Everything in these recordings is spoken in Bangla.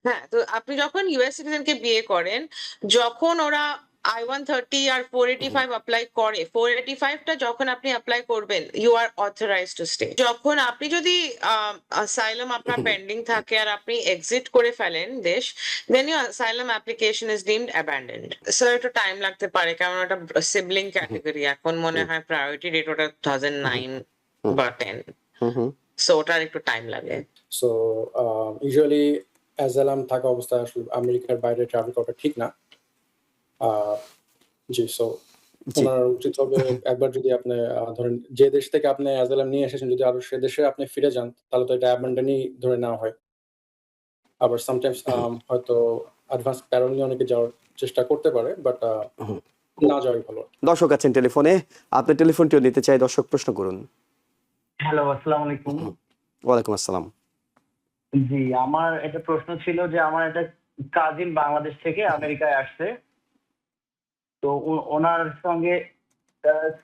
হ্যাঁ, তো আপনি যখন ইউএস সিটিজেনকে বিয়ে করেন, যখন ওরা I-130 আর হুম, 485 এপ্লাই করে, 485 টা যখন আপনি এপ্লাই করবেন, you are authorised to stay. যখন আপনি যদি অ্যাসাইলাম আপনার হুম, পেন্ডিং থাকে আর আপনি এক্সিট করে ফেলেন দেশ, then your asylum application is deemed abandoned. So একটু টাইম লাগতে পারে কারণ ওটা সিবলিং হুম, ক্যাটেগরি। এখন মনে হুম, হয় প্রায়োরিটি ডেট ওটা হুম, 2009 হুম, বা 10। হুম, হুম। সো ওটার একটু টাইম লাগে। সো ইউজুয়ালি অ্যাজাইলাম থাকা অবস্থায় আসলে আমেরিকার বাইরে ট্রাভেল করাটা ঠিক না। আহ, জি, সো জি। উনার উচিত হবে একবার যদি আপনি ধরেন যে দেশ থেকে আপনি অ্যাজাইলাম নিয়ে এসেছেন যদি আরো সে দেশে আপনি ফিরে যান তাহলে তো এটা অ্যাবান্ডনই ধরে নেওয়া হয়। আবার সামটাইমস হুম, হয়তো অ্যাডভান্স প্যারোল নিয়ে অনেকে যাওয়ার চেষ্টা করতে পারে বাট হুম। না যাওয়াই ভালো। দর্শক আছেন টেলিফোনে, আপনার টেলিফোনটিও নিতে চাই। দর্শক প্রশ্ন করুন। হ্যালো, আসসালামু আলাইকুম। হুম, ওয়ালাইকুম আসসালাম। জি, আমার একটা প্রশ্ন ছিল যে আমার একটা কাজিন বাংলাদেশ থেকে আমেরিকায় আসছে। তো ওনার সঙ্গে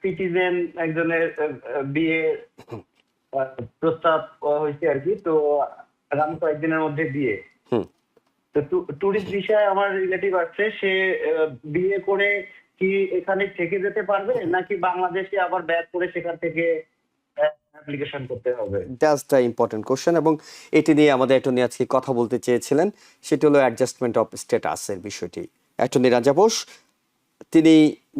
সিটিজেন একজনের বিয়ে হুম, আ প্রস্তাব হইছে আরকি। তো আগামী কয়েকদিনের মধ্যে বিয়ে। হুম। তো টুরিস্ট ভিসায় আমার রিলেটিভ আসছে। সে বিয়ে করে কি এখানে থেকে যেতে পারবে? নাকি বাংলাদেশে আবার ব্যাক করে সেখান থেকে অ্যাপ্লিকেশন করতে হবে? দ্যাটস দ্য ইম্পর্টেন্ট কোয়েশ্চেন এবং এটি নিয়ে আমাদের অ্যাটর্নি আজকে কথা বলতে চেয়েছিলেন। সেটি হলো অ্যাডজাস্টমেন্ট অফ স্ট্যাটাস এর বিষয়টি। অ্যাটর্নি রাজা বোস, তিনি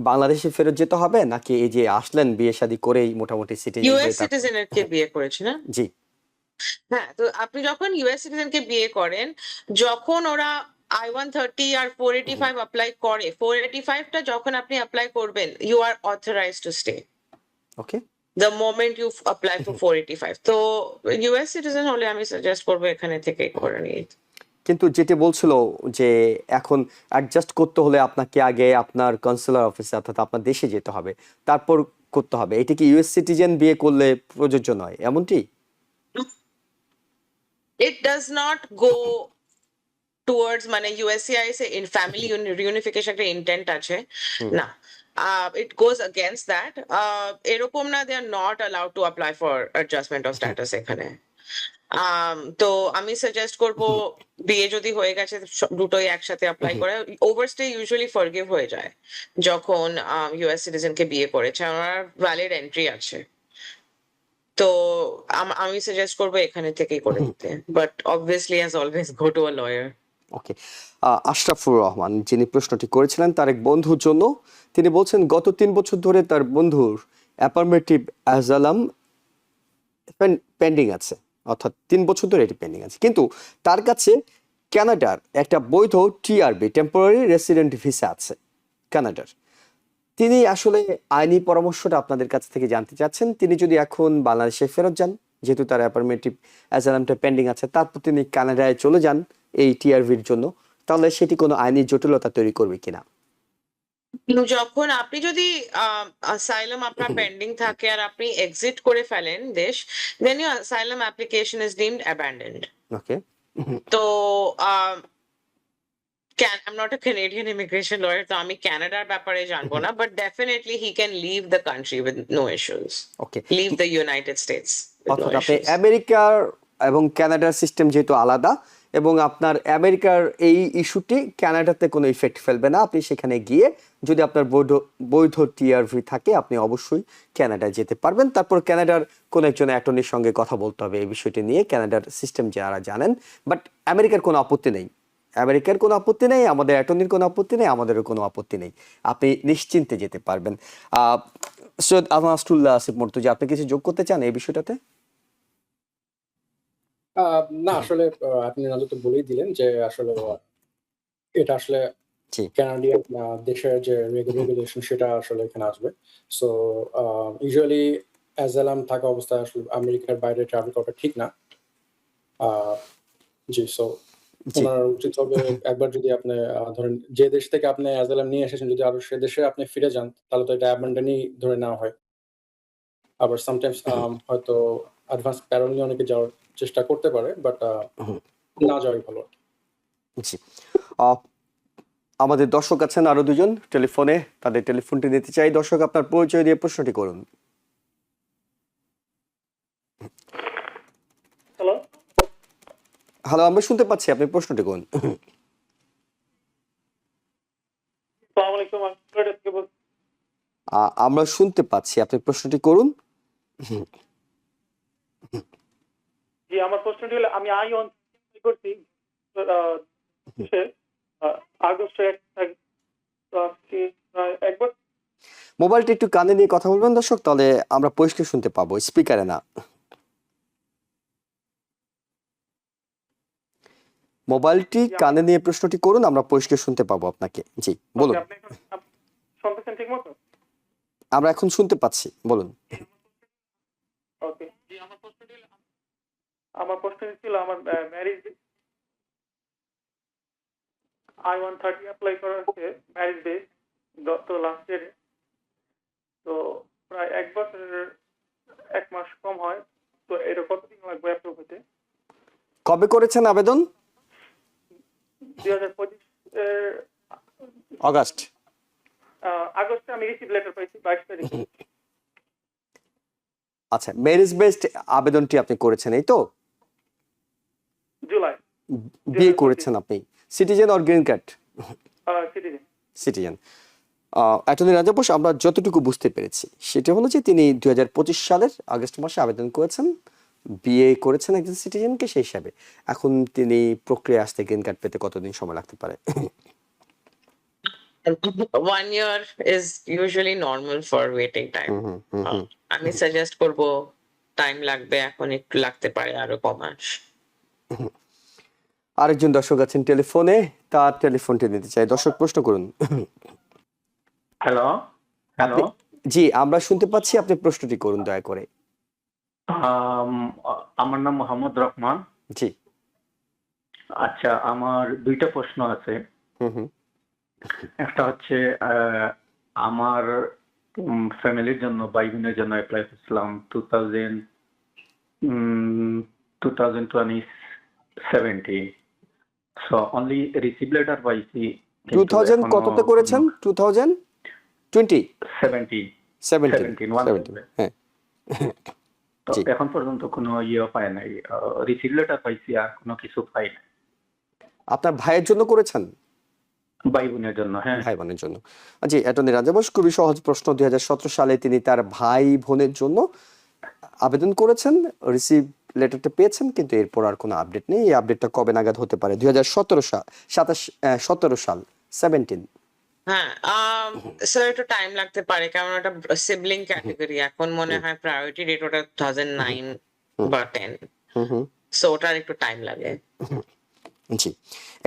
বাংলাদেশে ফেরত যেতে হবে নাকি এই যে আসলেন বিয়ে শাদী করেই মোটামুটি সিটিজেন ইউএস হয়ে তারপর? সিটিজেনের কে বিয়ে করেছে না? জি। হ্যাঁ, তো আপনি যখন ইউএস সিটিজেনকে বিয়ে করেন, যখন ওরা I-130 আর হুম, 485 এপ্লাই করে, 485 টা যখন আপনি এপ্লাই করবেন, you are authorised to stay. Okay. The moment you apply for 485. তো ইউএস সিটিজেন হলে আমি সাজেস্ট করব এখানে থেকেই করে নিতে। কিন্তু যেটি বলছিল যে এখন অ্যাডজাস্ট করতে হলে আপনাকে আগে আপনার কনসুলার অফিসে অর্থাৎ আপনার দেশে যেতে হবে, তারপর করতে হবে। এটা কি ইউএস সিটিজেন বিয়ে করলে প্রযোজ্য নয় এমনটি? It does not go towards মানে USCIS A in family reunification একটা intent আছে। হুম, না। It goes against that. এরকম না they are not allowed to apply for adjustment of hmm, status এখানে। তো আমি সাজেস্ট করব হুম, বিয়ে যদি হয়ে গেছে দুটোই একসাথে এপ্লাই হুম, করে। ওভারস্টে ইউজুয়ালি ফরগিভ হয়ে যায় যখন ইউএস সিটিজেনকে বিয়ে করেছে। আমার ভ্যালিড এন্ট্রি আছে। তো আমি সাজেস্ট করব এখানে থেকেই করে হুম। নিতে। But obviously as always go to a lawyer. ওকে। আশরাফুর রহমান যিনি প্রশ্নটি করেছিলেন তার এক বন্ধুর জন্য, তিনি বলছেন গত ৩ বছর ধরে তার বন্ধুর অ্যাফার্মেটিভ অ্যাজালাম পেন্ডিং আছে, অর্থাৎ ৩ বছর ধরে এটি পেন্ডিং আছে, কিন্তু তার কাছে কানাডার একটা বৈধ টিআরবি টেম্পোরারি রেসিডেন্ট ভিসা আছে কানাডার। তিনি আসলে আইনি পরামর্শটা আপনাদের কাছ থেকে জানতে চাচ্ছেন। তিনি যদি এখন বাংলাদেশে ফেরত যান, যেহেতু তার অ্যাফার্মেটিভ অ্যাসাইলামটা পেন্ডিং আছে, তারপর তিনি কানাডায় চলে যান এই টিআরভির জন্য, তাহলে সেটি কোনো আইনি জটিলতা তৈরি করবে কিনা? কিন্তু যখন আপনি যদি অ্যাসাইলাম আপনার পেন্ডিং থাকে আর আপনি এক্সিট করে ফেলেন দেশ, then your asylum application is deemed abandoned. Okay. তো I'm not a Canadian immigration lawyer, তো আমি কানাডার ব্যাপারে জানবো না। But definitely he can leave the country with no issues. Okay. Leave the United States with no অর্থাৎ আপনি issues. আমেরিকার এবং কানাডার সিস্টেম যেহেতু আলাদা, এবং আপনার আমেরিকার এই ইস্যুটি কানাডাতে কোনো ইফেক্ট ফেলবে না। আপনি সেখানে গিয়ে যদি আপনার বৈধ বৈধ টিআরভি থাকে আপনি অবশ্যই কানাডায় যেতে পারবেন। তারপর কানাডার কোনো একজন অ্যাটর্নির সঙ্গে কথা বলতে হবে এই বিষয়টি নিয়ে, কানাডার সিস্টেম যারা জানেন। বাট আমেরিকার কোনো আপত্তি নেই, আমেরিকার কোনো আপত্তি নেই, আমাদের অ্যাটর্নির কোনো আপত্তি নেই, আমাদেরও কোনো আপত্তি নেই। আপনি নিশ্চিন্তে যেতে পারবেন। সৈয়দ আলমাস্টুল্লাহ আসিফ মর্তুজা, আপনি কিছু যোগ করতে চান এই বিষয়টাতে? না আসলে আপনি নাজুক তো বলেই দিলেন যে আসলে এটা আসলে জি। কানাডিয়ান দেশের যে রেগুলেশন সেটা আসলে এখানে আসবে। সো ইউজুয়ালি অ্যাজাইলাম থাকা অবস্থায় আসলে আমেরিকার বাইরে ট্রাভেল করাটা ঠিক না। আহ, জি, সো জি। উনার উচিত হবে একবার যদি আপনি ধরেন যে দেশ থেকে আপনি অ্যাজাইলাম নিয়ে এসেছেন যদি আরো সে দেশে আপনি ফিরে যান তাহলে তো এটা অ্যাবান্ডনই ধরে নেওয়া হয়। আবার সামটাইমস হয়তো অ্যাডভান্স প্যারোল নিয়ে অনেকে যাওয়ার চেষ্টা করতে পারে বাট না যাওয়াই ভালো। জি। আহ, আমাদের দর্শক আছেন আরো দুজন টেলিফোনে, তাদের টেলিফোনটি নিতে চাই। দর্শক, আপনার পরিচয় দিয়ে প্রশ্নটি করুন। হ্যালো। হ্যালো, আমরা শুনতে পাচ্ছি, আপনি প্রশ্নটি করুন। আসসালামু আলাইকুম, আমি সিলেট থেকে বলছি। আমরা শুনতে পাচ্ছি, আপনি প্রশ্নটি করুন। জি, আমার প্রশ্নটি হলো আমি I-1 করছি আহ, সে, আগস্টের 1 তারিখ। তো আজকে প্রায় 1 বছর। মোবাইলটা একটু কানে নিয়ে কথা বলবেন দর্শক, তাহলে আমরা পরিষ্কার শুনতে পাবো, স্পিকারে না। মোবাইলটি কানে নিয়ে প্রশ্নটি করুন, আমরা পরিষ্কার শুনতে পাবো আপনাকে। জি বলুন। আপনি শুনতেছেন ঠিক মতো? আমরা এখন শুনতে পাচ্ছি, বলুন। ওকে। জি, আমার প্রশ্নটি ছিল আমার ম্যারেজ I-130 অ্যাপ্লাই করা হচ্ছে ম্যারেজ ডে গত লাস্ট ইয়ারে। তো প্রায় 1 বছরের 1 মাস কম হয়। তো এটা কতদিন লাগবে অ্যাপ্রুভ হতে? কবে করেছেন আবেদন? 2025 এর অগাস্ট। আগস্টে আমি রিসিভ লেটার পাইছি 22 তারিখে। আচ্ছা, ম্যারেজ বেসড আবেদনটি আপনি করেছেন, এই তো? জুলাই। বিয়ে করেছেন আপনি? Citizen or green card? Citizen. Citizen. Attorney রাজা বোস, আমরা যতটুকু বুঝতে পেরেছি সেটা হলো যে তিনি 2025 সালের আগস্ট মাসে আবেদন করেছেন, বিয়ে করেছেন একজন সিটিজেনকে, সেই হিসাবে এখন তিনি প্রক্রিয়া আসতে গ্রিন কার্ড পেতে কতদিন সময় লাগতে পারে? 1 year is usually normal for waiting time. আমি সাজেস্ট করব টাইম লাগবে, এখন একটু লাগতে পারে আরো কমাস। আরেকজন দর্শক আছেন টেলিফোনে, তার টেলিফোনটি নিতে চাই। দর্শক, প্রশ্ন করুন। হ্যালো হ্যালো জি, আমরা শুনতে পাচ্ছি, আপনি প্রশ্নটি করুন দয়া করে। আমার নাম মোহাম্মদ রহমান। জি। আচ্ছা, আমার 2টা প্রশ্ন আছে। হুম। একটা হচ্ছে আমার ফ্যামিলির জন্য, ভাই বোনের জন্য অ্যাপ্লাই করছিলাম 2020 সো অনলি রিসিভ লেটার পাইছি। 2000 কততে করেছেন? 2020? 17 হ্যাঁ। তো জি। এখন পর্যন্ত কোনো পাই নাই, রিসিভ লেটার পাইছি, আর কোনো কিছু পাই নাই। আপনার ভাইয়ের জন্য করেছেন? ভাই বোনের জন্য, হ্যাঁ। ভাই বোনের জন্য। জি, অ্যাটর্নি রাজা বোস, খুবই সহজ প্রশ্ন। 2017 সালে তিনি তার ভাই বোনের জন্য আবেদন করেছেন, রিসিভ লেটারটা পেয়েছেন, কিন্তু এরপর আর কোনো আপডেট নেই। এই আপডেটটা কবে নাগাদ হতে পারে? 2017 সাল, 17 সাল, 17। হ্যাঁ, স্যার একটু টাইম লাগতে পারে, কারণ ওটা সিবলিং ক্যাটাগরি। এখন মনে হয় প্রায়োরিটি ডেট ওটা 2009 বা 10। সো ওটার একটু টাইম লাগে। জি,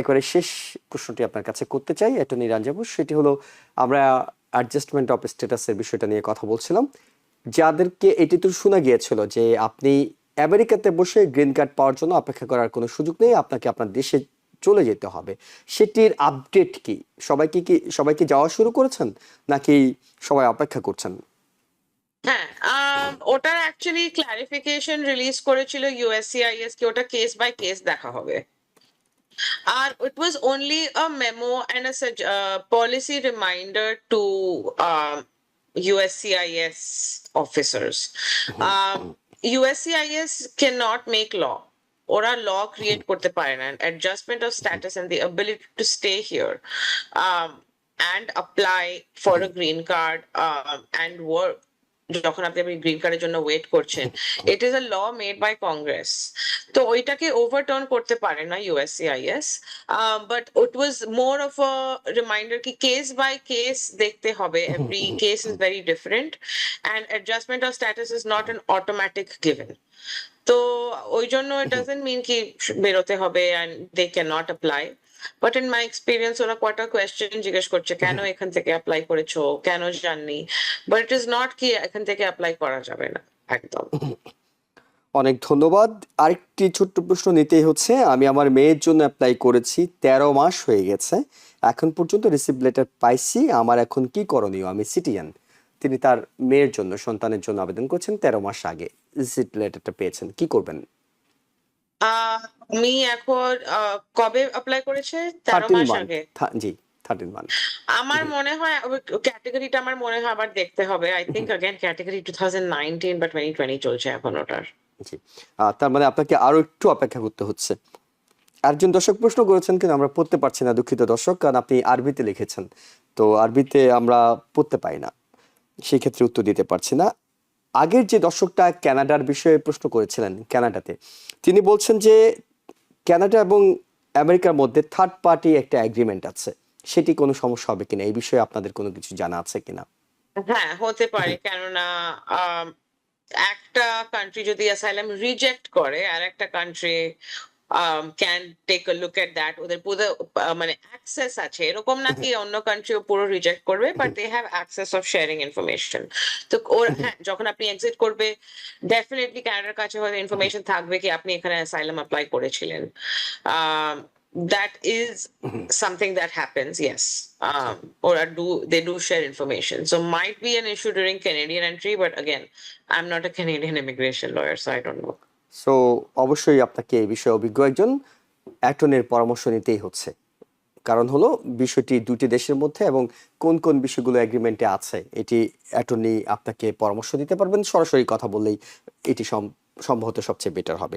একবারে শেষ প্রশ্নটি আপনার কাছে করতে চাই অ্যাটর্নি রাজা বোস, সেটি হলো, আমরা অ্যাডজাস্টমেন্ট অফ স্ট্যাটাসের বিষয়টা নিয়ে কথা বলছিলাম। যাদেরকে এটি তো শোনা গিয়েছিল যে আপনি আমেরিকাতে বসে গ্রিন কার্ড পাওয়ার জন্য অপেক্ষা করার কোনো সুযোগ নেই, আপনাকে আপনার দেশে চলে যেতে হবে, সেটির আপডেট কি? সবাইকে যাওয়া শুরু করেছেন, নাকি সবাই অপেক্ষা করছেন? হ্যাঁ, ওটার অ্যাকচুয়ালি ক্লারিফিকেশন রিলিজ করেছিল USCIS কি ওটা কেস বাই কেস দেখা হবে। আর it was only a memo and a policy reminder to USCIS officers. USCIS cannot make law. ওরা ল ক্রিয়েট করতে পারে না। Adjustment of status and the ability to stay here and apply for a green card and work, যখন আপনি গ্রিন কার্ডের জন্য ওয়েট করছেন, it is a law made by Congress. তো ওইটাকে ওভারটার্ন করতে পারে না USCIS, but it was more of a reminder কি কেস বাই কেস দেখতে হবে, every case is very different and adjustment of status is not an automatic given. তো ওই জন্য ইট ডাজন্ট মিন কি বেরোতে হবে and they can not apply. But in my experience ওরা কয়টা কোয়েশ্চেন জিজ্ঞেস করছে, কেন এখান থেকে অ্যাপ্লাই করেছো, কেন জাননি, বাট ইট ইজ নট কি এখান থেকে অ্যাপ্লাই করা যাবে না একদম। অনেক ধন্যবাদ। আরেকটি ছোট্ট প্রশ্ন নিতেই হচ্ছে, আমি আমার মেয়ের জন্য অ্যাপ্লাই করেছি, 13 মাস হয়ে গেছে, এখন পর্যন্ত রিসিভ লেটার পাইছি, আমার এখন কি করণীয়? আমি সিটিজেন, তিনি তার মেয়ের জন্য, সন্তানের জন্য আবেদন করছেন, 13 মাস আগে রিসিভ লেটারটা পেয়েছেন, কি করবেন? আমি এখন কবে অ্যাপ্লাই করেছে? 13 মাস আগে। জি, 13 মান্থ। আমার মনে হয় ক্যাটাগরিটা আমার মনে হয় আবার দেখতে হবে। আই থিংক अगेन ক্যাটাগরি 2019 বা 2020 চলছে এখন ওটার। জি, তার মানে আপনাকে আরো একটু অপেক্ষা করতে হচ্ছে। একজন দর্শক প্রশ্ন করেছেন কিন্তু আমরা পড়তে পারছি না, দুঃখিত দর্শক, কারণ আপনি আরবিতে লিখেছেন, তো আরবিতে আমরা পড়তে পাই না, সেই ক্ষেত্রে উত্তর দিতে পারছি না। আগের যে দর্শকটা কানাডার বিষয়ে প্রশ্ন করেছিলেন, কানাডাতে তিনি বলছেন যে কানাডা এবং আমেরিকার মধ্যে থার্ড পার্টি একটা এগ্রিমেন্ট আছে, সেটি কোনো সমস্যা হবে কিনা, এই বিষয়ে আপনাদের কোনো কিছু জানা আছে কিনা? হ্যাঁ, হতে পারে, কেননা আম, একটা কান্ট্রি যদি অ্যাসাইলাম রিজেক্ট করে আর একটা country can take a look at that, ওদের পুরো মানে অ্যাক্সেস আছে, এরকম নাকি অন্য কান্ট্রি পুরো রিজেক্ট করবে, but they have access of sharing information. তো ওর হ্যাঁ, যখন আপনি এক্সিট করবে ডেফিনেটলি কানাডার কাছে হয়তো ইনফরমেশন থাকবে কি আপনি এখানে অ্যাসাইলাম অ্যাপ্লাই করেছিলেন। That is something that happens, yes. Or they do share information, so might be an issue during Canadian entry, but again, I'm not a Canadian immigration lawyer, so I don't know. So অবশ্যই আপনাকে এই বিষয়ে অভিজ্ঞ একজন অ্যাটর্নির পরামর্শ নিতেই হচ্ছে, কারণ হলো বিষয়টি দুটি দেশের মধ্যে এবং কোন কোন বিষয়গুলো এগ্রিমেন্টে আছে এটি অ্যাটর্নি আপনাকে পরামর্শ দিতে পারবেন, সরাসরি কথা বললেই এটি সম্ভবত সবচেয়ে বেটার হবে।